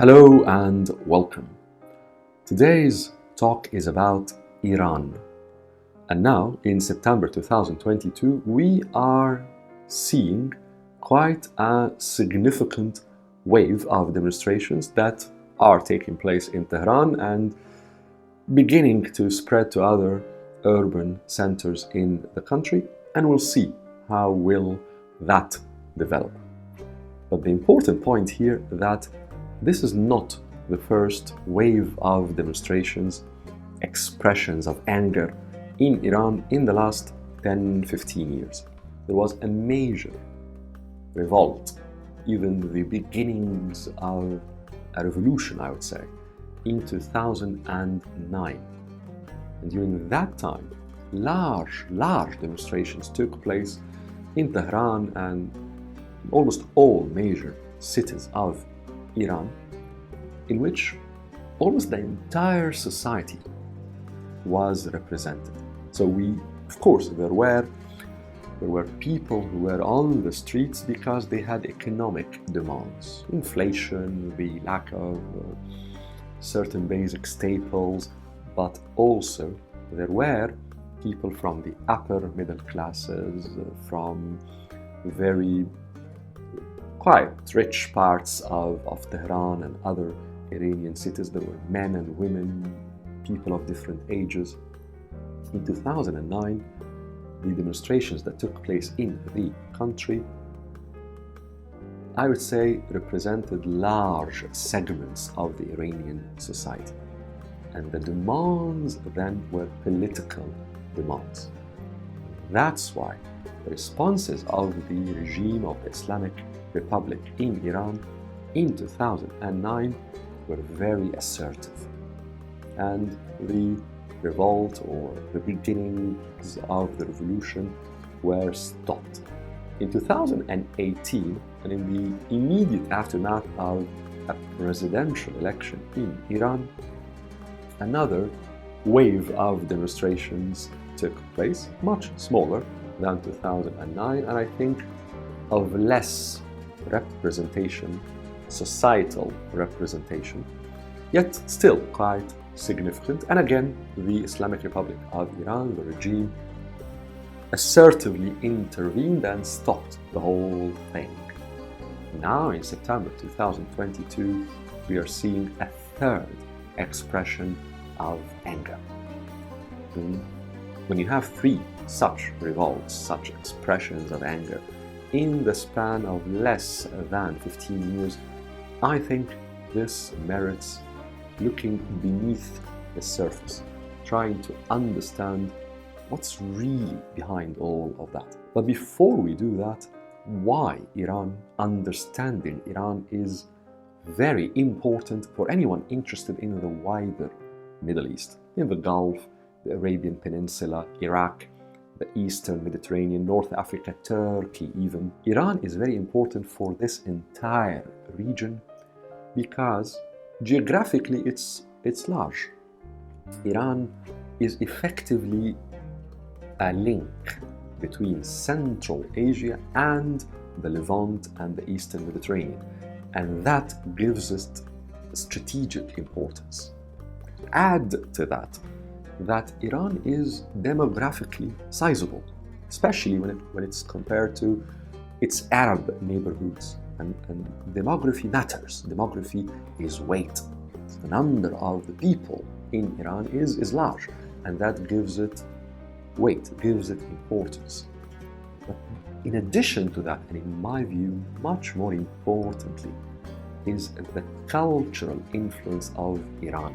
Hello and welcome. Today's talk is about Iran. And now, in September 2022, we are seeing quite a significant wave of demonstrations that are taking place in Tehran and beginning to spread to other urban centers in the country, and we'll see how will that develop. But the important point here that this is not the first wave of demonstrations, expressions of anger in Iran in the last 10-15 years. There was a major revolt, even the beginnings of a revolution, I would say, in 2009. And during that time, large demonstrations took place in Tehran and almost all major cities of Iran, in which almost the entire society was represented. So of course, there were people who were on the streets because they had economic demands, inflation, the lack of certain basic staples, but also there were people from the upper middle classes, from very quite rich parts of Tehran and other Iranian cities. There were men and women, people of different ages. In 2009, the demonstrations that took place in the country, I would say, represented large segments of the Iranian society. And the demands then were political demands. That's why the responses of the regime of the Islamic Republic in Iran in 2009 were very assertive, and the revolt or the beginnings of the revolution were stopped. In 2018, and in the immediate aftermath of a presidential election in Iran, another wave of demonstrations took place, much smaller than 2009, and I think of less representation, societal representation, yet still quite significant. And again, the Islamic Republic of Iran, the regime, assertively intervened and stopped the whole thing. Now, in September 2022, we are seeing a third expression of anger. When you have three such revolts, such expressions of anger, in the span of less than 15 years, I think this merits looking beneath the surface, trying to understand what's really behind all of that. But before we do that, why Iran? Understanding Iran is very important for anyone interested in the wider Middle East, in the Gulf, the Arabian Peninsula, Iraq, the Eastern Mediterranean, North Africa, Turkey even. Iran is very important for this entire region because geographically it's large. Iran is effectively a link between Central Asia and the Levant and the Eastern Mediterranean, and that gives it strategic importance. Add to that Iran is demographically sizable, especially when it's compared to its Arab neighborhoods. And demography matters. Demography is weight. The number of the people in Iran is large, and that gives it weight, gives it importance. But in addition to that, and in my view, much more importantly, is the cultural influence of Iran.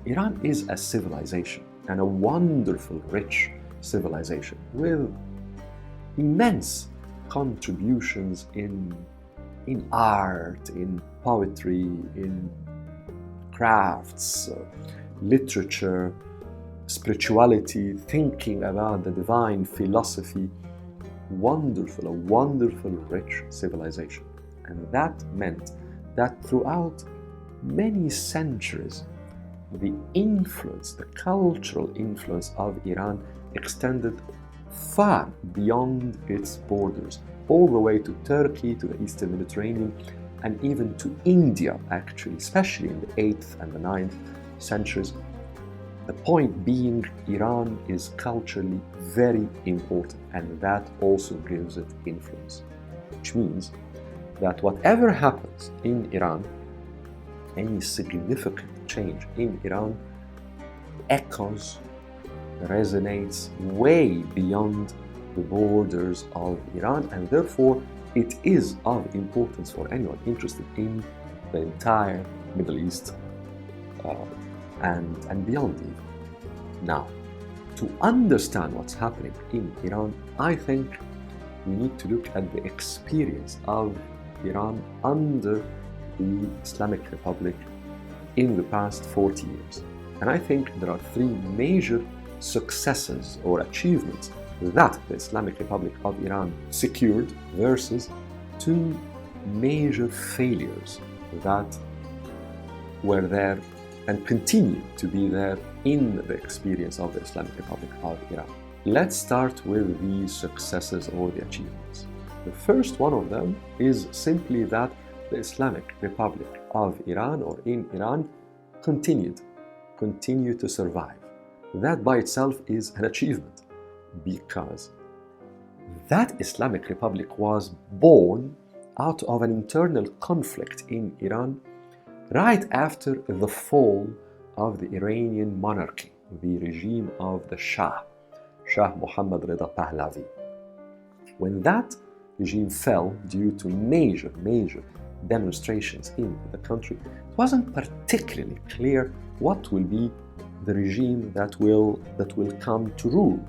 Iran is a civilization, and a wonderful, rich civilization with immense contributions in art, in poetry, in crafts, literature, spirituality, thinking about the divine, philosophy. A wonderful, rich civilization. And that meant that throughout many centuries, the influence, the cultural influence of Iran extended far beyond its borders, all the way to Turkey, to the Eastern Mediterranean, and even to India, actually, especially in the 8th and the 9th centuries. The point being, Iran is culturally very important, and that also gives it influence, which means that whatever happens in Iran, any significant change in Iran echoes, resonates way beyond the borders of Iran, and therefore it is of importance for anyone interested in the entire Middle East and beyond even. Now, to understand what's happening in Iran, I think we need to look at the experience of Iran under the Islamic Republic in the past 40 years. And I think there are three major successes or achievements that the Islamic Republic of Iran secured versus two major failures that were there and continue to be there in the experience of the Islamic Republic of Iran. Let's start with the successes or the achievements. The first one of them is simply that the Islamic Republic of Iran or in Iran continued to survive. That by itself is an achievement because that Islamic Republic was born out of an internal conflict in Iran right after the fall of the Iranian monarchy, the regime of the Shah Muhammad Reza Pahlavi. When that regime fell due to major demonstrations in the country, it wasn't particularly clear what will be the regime that will come to rule,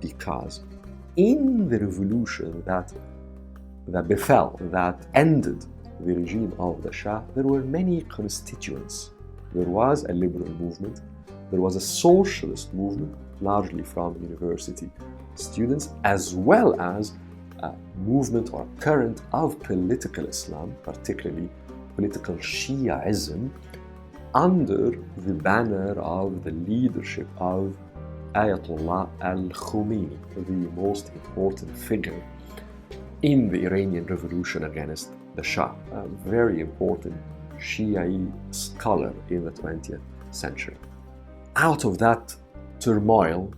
because in the revolution that ended the regime of the Shah, there were many constituents. There was a liberal movement, there was a socialist movement, largely from university students, as well as a movement or a current of political Islam, particularly political Shiaism, under the banner of the leadership of Ayatollah al-Khomeini, the most important figure in the Iranian revolution against the Shah, a very important Shiite scholar in the 20th century. Out of that turmoil,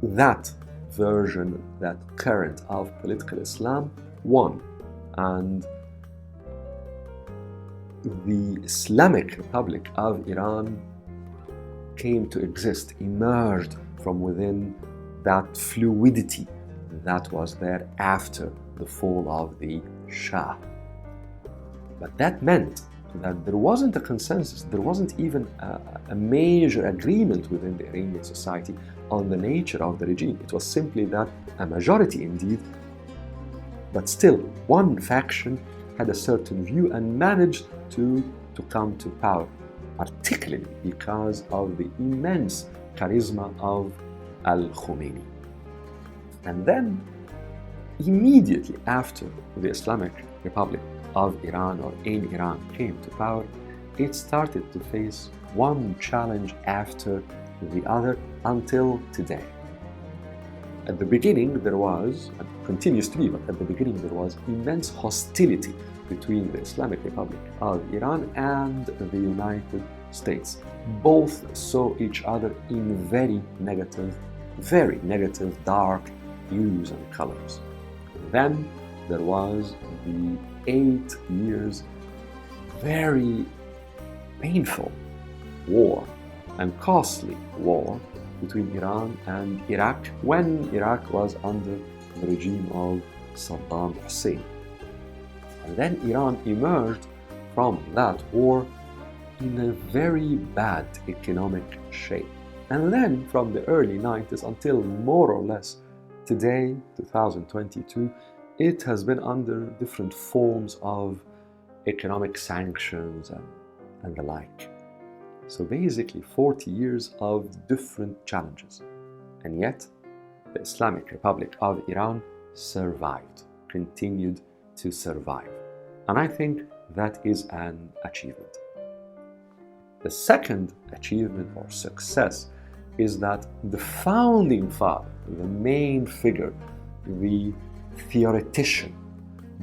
that version, that current of political Islam won, and the Islamic Republic of Iran came to exist, emerged from within that fluidity that was there after the fall of the Shah. But that meant that there wasn't a consensus, there wasn't even a major agreement within the Iranian society on the nature of the regime. It was simply that a majority indeed, but still one faction had a certain view and managed to come to power, particularly because of the immense charisma of al-Khomeini. And then, immediately after the Islamic Republic of Iran or in Iran came to power, it started to face one challenge after the other until today. At the beginning there was, and continues to be, but at the beginning there was immense hostility between the Islamic Republic of Iran and the United States. Both saw each other in very negative, dark hues and colors. Then there was the 8 years very painful war and costly war between Iran and Iraq when Iraq was under the regime of Saddam Hussein. And then Iran emerged from that war in a very bad economic shape. And then from the early 90s until more or less today, 2022, it has been under different forms of economic sanctions and the like. So basically 40 years of different challenges. And yet, the Islamic Republic of Iran survived, continued to survive. And I think that is an achievement. The second achievement or success is that the founding father, the main figure, the theoretician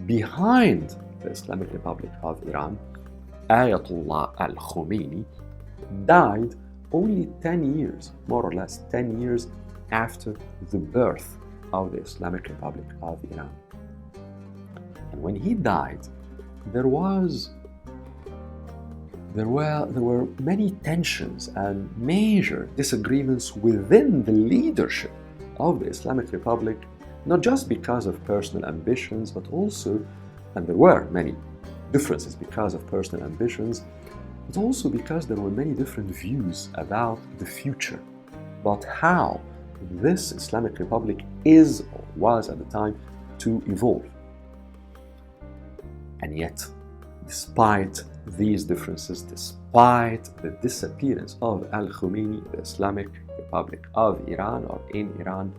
behind the Islamic Republic of Iran, Ayatollah al-Khomeini, died only 10 years, more or less 10 years after the birth of the Islamic Republic of Iran. And when he died, there were many tensions and major disagreements within the leadership of the Islamic Republic, not just because of personal ambitions, but also, and there were many differences because of personal ambitions, but also because there were many different views about the future, about how this Islamic Republic is or was at the time to evolve. And yet, despite these differences, despite the disappearance of al-Khomeini, the Islamic Republic of Iran or in Iran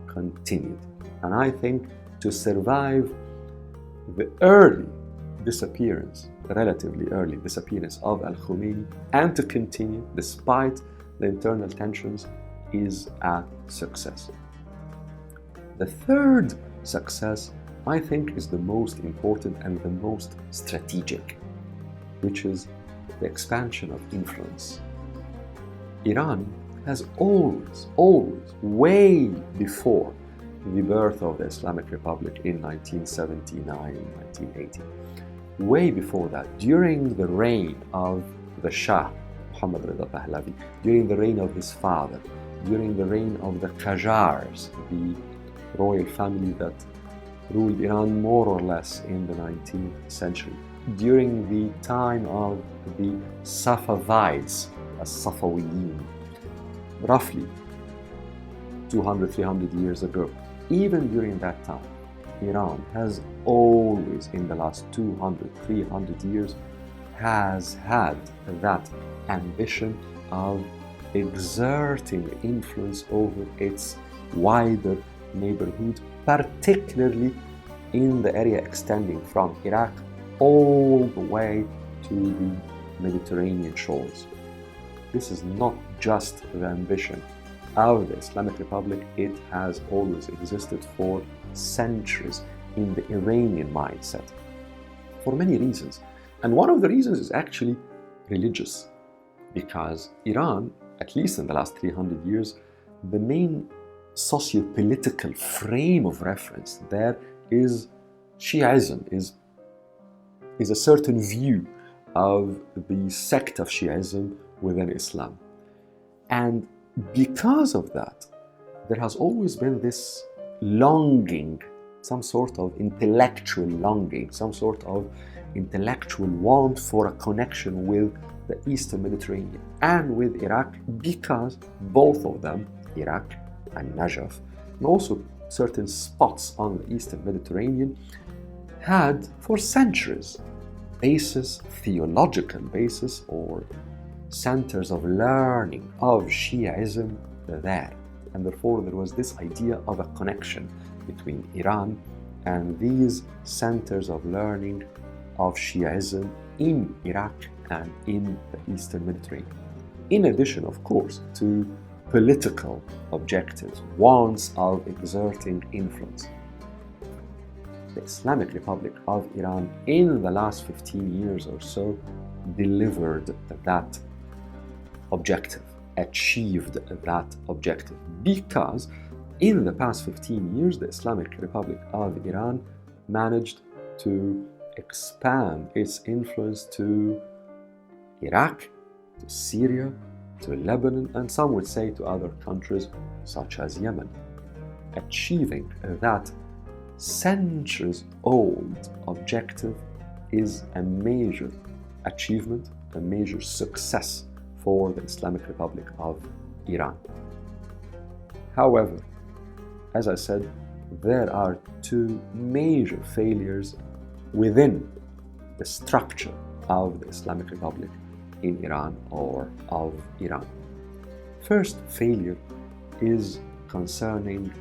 continued. And I think to survive the early disappearance, the relatively early disappearance of al-Khomeini, and to continue despite the internal tensions is a success. The third success, I think, is the most important and the most strategic, which is the expansion of influence. Iran has always, way before the birth of the Islamic Republic in 1979, 1980, way before that, during the reign of the Shah, Muhammad Rida Pahlavi, during the reign of his father, during the reign of the Qajars, the royal family that ruled Iran more or less in the 19th century, during the time of the Safavids, as Safawiyin, roughly 200, 300 years ago. Even during that time, Iran has always, in the last 200, 300 years, has had that ambition of exerting influence over its wider neighborhood, particularly in the area extending from Iraq all the way to the Mediterranean shores. This is not just the ambition of the Islamic Republic, it has always existed for centuries in the Iranian mindset, for many reasons. And one of the reasons is actually religious, because Iran, at least in the last 300 years, the main socio-political frame of reference there is Shi'ism, is a certain view of the sect of Shi'ism within Islam. And because of that, there has always been this longing, some sort of intellectual longing, some sort of intellectual want for a connection with the Eastern Mediterranean and with Iraq, because both of them, Iraq and Najaf, and also certain spots on the Eastern Mediterranean, had for centuries theological basis or centers of learning of Shi'ism there. And therefore there was this idea of a connection between Iran and these centers of learning of Shi'ism in Iraq and in the Eastern Mediterranean. In addition, of course, to political objectives, wants of exerting influence. The Islamic Republic of Iran in the last 15 years or so delivered that objective, achieved that objective, because in the past 15 years the Islamic Republic of Iran managed to expand its influence to Iraq, to Syria, to Lebanon, and some would say to other countries such as Yemen, achieving that centuries-old objective is a major achievement, a major success for the Islamic Republic of Iran. However, as I said, there are two major failures within the structure of the Islamic Republic in Iran or of Iran. First failure is concerning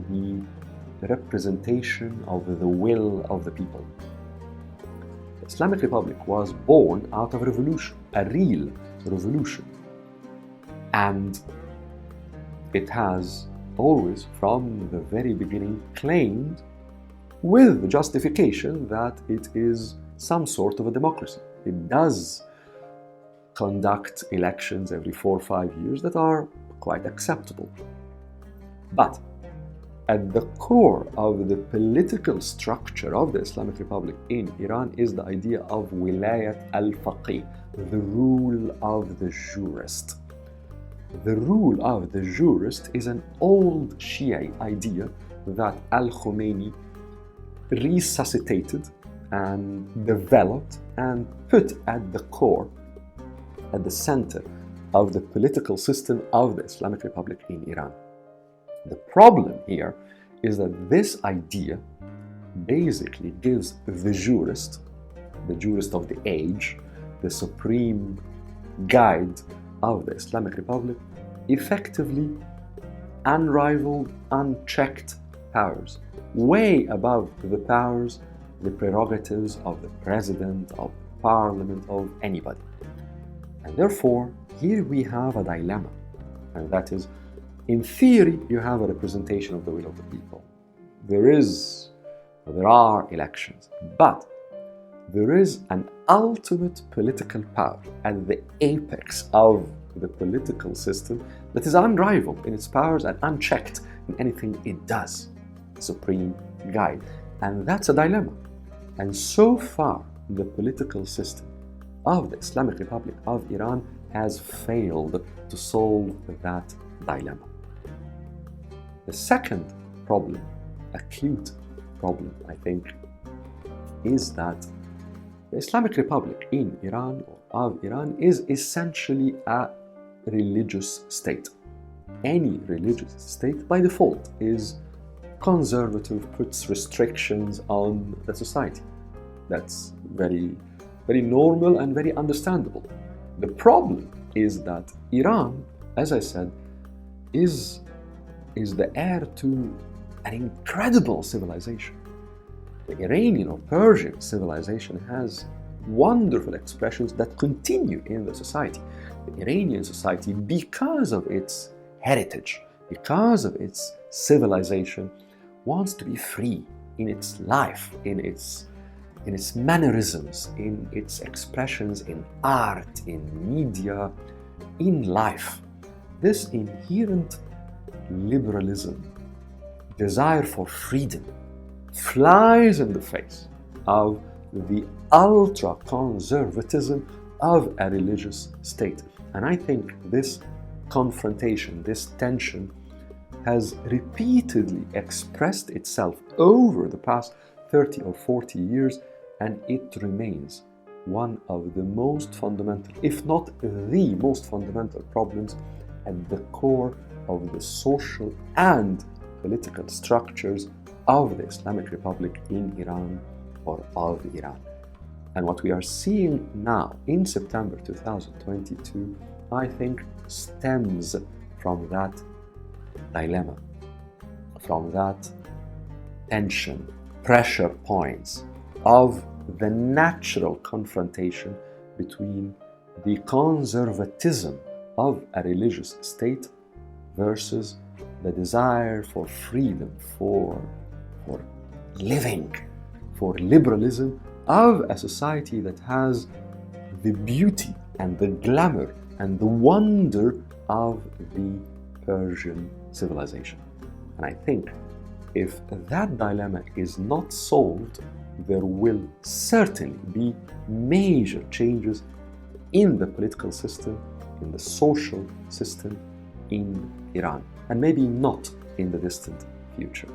the representation of the will of the people. The Islamic Republic was born out of revolution, a real revolution, and it has always, from the very beginning, claimed with the justification that it is some sort of a democracy. It does conduct elections every 4 or 5 years that are quite acceptable. But at the core of the political structure of the Islamic Republic in Iran is the idea of wilayat al-faqih, the rule of the jurist. The rule of the jurist is an old Shia idea that Al-Khomeini resuscitated and developed and put at the core, at the center of the political system of the Islamic Republic in Iran. The problem here is that this idea basically gives the jurist of the age, the supreme guide of the Islamic Republic, effectively unrivaled, unchecked powers, way above the powers, the prerogatives of the president, of the parliament, of anybody. And therefore, here we have a dilemma, and that is, in theory, you have a representation of the will of the people. There are elections, but there is an ultimate political power at the apex of the political system that is unrivaled in its powers and unchecked in anything it does. Supreme guide. And that's a dilemma. And so far, the political system of the Islamic Republic of Iran has failed to solve that dilemma. The second problem, acute problem, I think, is that the Islamic Republic in Iran or of Iran is essentially a religious state. Any religious state by default is conservative, puts restrictions on the society. That's very, very normal and very understandable. The problem is that Iran, as I said, is the heir to an incredible civilization. The Iranian or Persian civilization has wonderful expressions that continue in the society. The Iranian society, because of its heritage, because of its civilization, wants to be free in its life, in its mannerisms, in its expressions in art, in media, in life. This inherent liberalism, desire for freedom, flies in the face of the ultra-conservatism of a religious state. And I think this confrontation, this tension, has repeatedly expressed itself over the past 30 or 40 years, and it remains one of the most fundamental, if not the most fundamental problems at the core of the social and political structures of the Islamic Republic in Iran or of Iran. And what we are seeing now in September 2022, I think, stems from that dilemma, from that tension, pressure points of the natural confrontation between the conservatism of a religious state versus the desire for freedom, for living, for liberalism of a society that has the beauty and the glamour and the wonder of the Persian civilization. And I think if that dilemma is not solved, there will certainly be major changes in the political system, in the social system in Iran, and maybe not in the distant future.